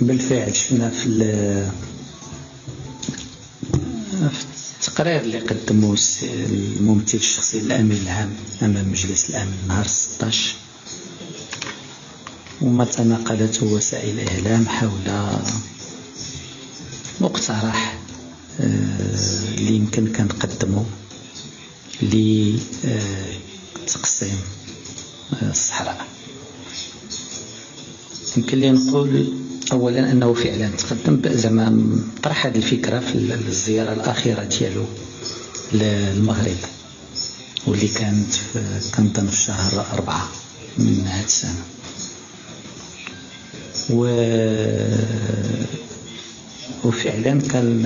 بالفعل شفنا في التقرير اللي قدمه الممثل الشخصي للأمين العام أمام مجلس الأمن نهار 16 وما تناقلته وسائل الإعلام حول مقترح اللي يمكن كان قدمه لتقسيم الصحراء. يمكن لي نقول اولا انه فعلا تقدم زعما طرح هذه الفكره في الزياره الاخيره ديالو للمغرب واللي كانت كنظن في شهر 4 من هذه السنه. وفعلا كان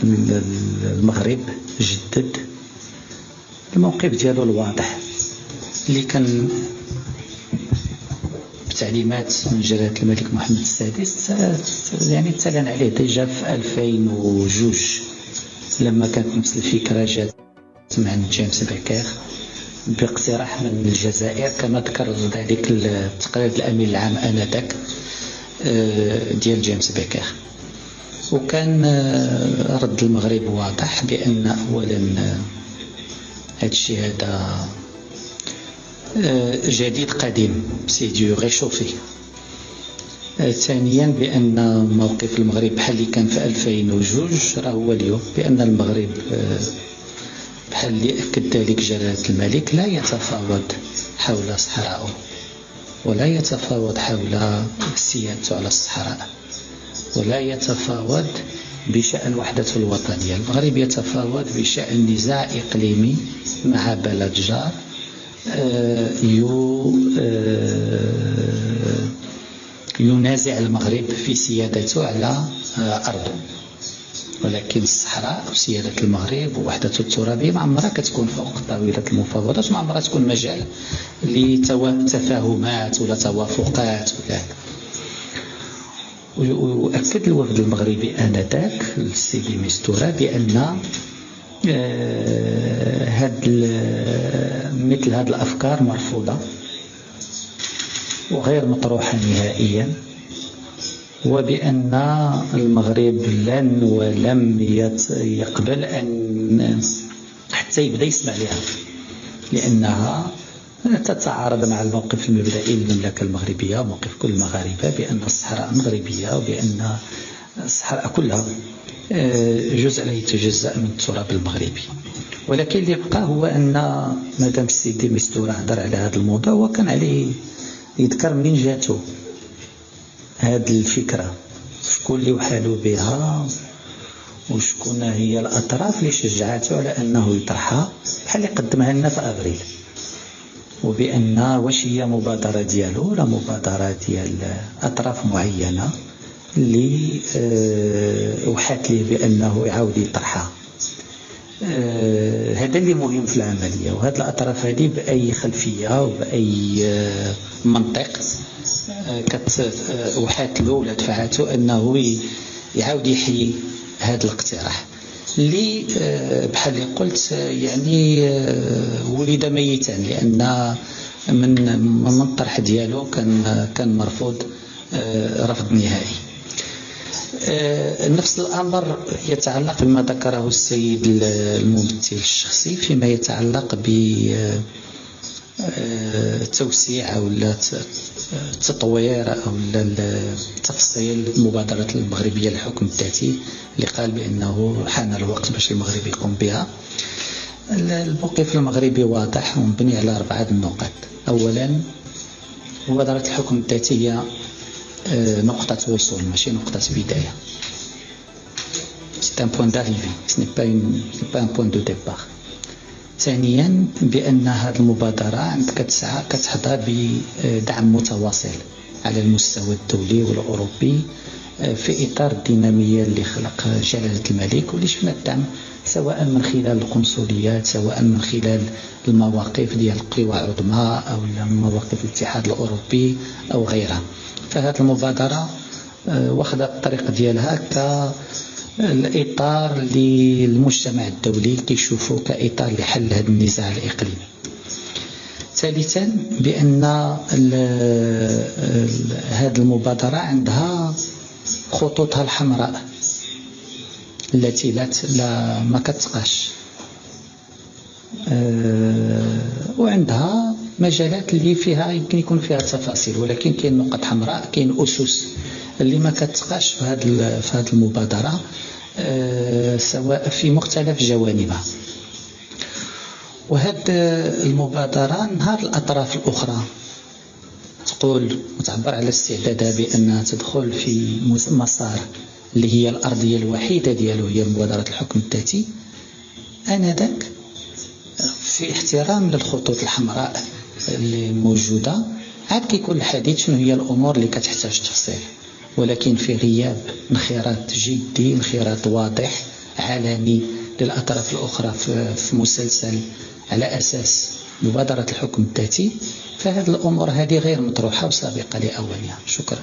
المغرب جدد الموقف ديالو الواضح اللي كان بتعليمات من جلالة الملك محمد السادس، يعني تسالن عليه ديجا في 2002 لما كانت نفس الفكرة جات من جيمس بيكير باقتراح من الجزائر كما ذكر ذلك التقرير الأمين العام آنذاك ديال جيمس بيكير. وكان رد المغرب واضح بأن أولا هذا الشيء هذا جديد قديم سيديو غيشوفي. ثانيا بأن موقف المغرب بحال اللي كان في 2002 راه هو اليوم، بأن المغرب بحال اللي أكد ذلك جلالة الملك لا يتفاوض حول صحراءه ولا يتفاوض حول سيادته على الصحراء ولا يتفاوض بشأن وحدته الوطنية. المغرب يتفاوض بشأن نزاع إقليمي مع بلد جار ينازع المغرب في سيادته على أرضه، ولكن الصحراء وسيادة المغرب ووحدته الترابية ما عمرها كتكون فوق طاولة المفاوضات، ما عمرها تكون مجال لتفاهمات ولا توافقات ولا. وأكد الوفد المغربي آنذاك السيدي مستورة بأن مثل هذه الأفكار مرفوضة وغير مطروحة نهائيا، وبأن المغرب لن ولم يقبل أن حتى يبدأ يسمع لها لأنها تتعارض مع الموقف المبدئي للمملكة المغربية وموقف كل المغاربة بأن الصحراء مغربية وبأن الصحراء كلها جزء لا يتجزأ من التراب المغربي. ولكن اللي يبقى هو أن مادام السيدي مستورة هضر على هذا الموضوع وكان عليه يذكر منين جاتو هذه الفكرة، شكون اللي وحالوا بها وشكون هي الأطراف اللي شجعته على أنه يطرحها بحال اللي قدمها لنا في أبريل، وبأن واش هي مبادرة ديالو ولا مبادرة ديال أطراف معينة اللي وحات ليه بأنه يعاود يطرحها. هذا اللي مهم في العملية، وهذه الأطراف هذه بأي خلفية وبأي منطق وحات له ولا دفعته أنه يعاود يحيي هذا الاقتراح اللي بحال اللي قلت يعني ولد ميتا، لأن من الطرح ديالو كان مرفوض رفض نهائي. نفس الأمر يتعلق بما ذكره السيد الممثل الشخصي فيما يتعلق بتوسيع أو التطوير أو تفصيل مبادرة المغربية للحكم الذاتي اللي قال بأنه حان الوقت باش المغرب يقوم بها. الموقف المغربي واضح ومبني على 4 نقاط. أولا مبادرة الحكم الذاتي هي نقطة وصول ماشي نقطة بداية. C'est un point d'arrivée, ce n'est pas un point de départ. ثانيا بأن هذه المبادرة عندك كتحظى بدعم متواصل على المستوى الدولي والأوروبي في إطار الدينامية اللي خلق جلالة الملك، واللي شفنا الدعم سواء من خلال القنصليات سواء من خلال المواقف ديال القوى العظمى أو مواقف الاتحاد الأوروبي أو غيرها. فهذه المبادرة واخذة الطريق ديالها كالإطار للمجتمع الدولي كيشوفوا كإطار لحل هذا النزاع الإقليمي. ثالثا بأن هذه المبادرة عندها خطوطها الحمراء التي ما كتقاش، وعندها مجالات اللي فيها يمكن يكون فيها تفاصيل، ولكن كاين نقط حمراء، كاين أسس اللي ما كتقاش في هذه المبادرة سواء في مختلف جوانبها. وهذه المبادرة نهار الأطراف الأخرى تقول وتعبر على استعدادها بأنها تدخل في مسار اللي هي الأرضية الوحيدة ديالو هي مبادرة الحكم الذاتي، آنذاك في احترام للخطوط الحمراء اللي موجودة عاد كيكون الحديث شنو هي الأمور اللي كتحتاج تفصيل، ولكن في غياب انخراط جدي، انخراط واضح علني للأطراف الأخرى في مسلسل على أساس مبادرة الحكم الذاتي، فهذه الأمور هذه غير مطروحة وسابقة لأوانها. شكرا.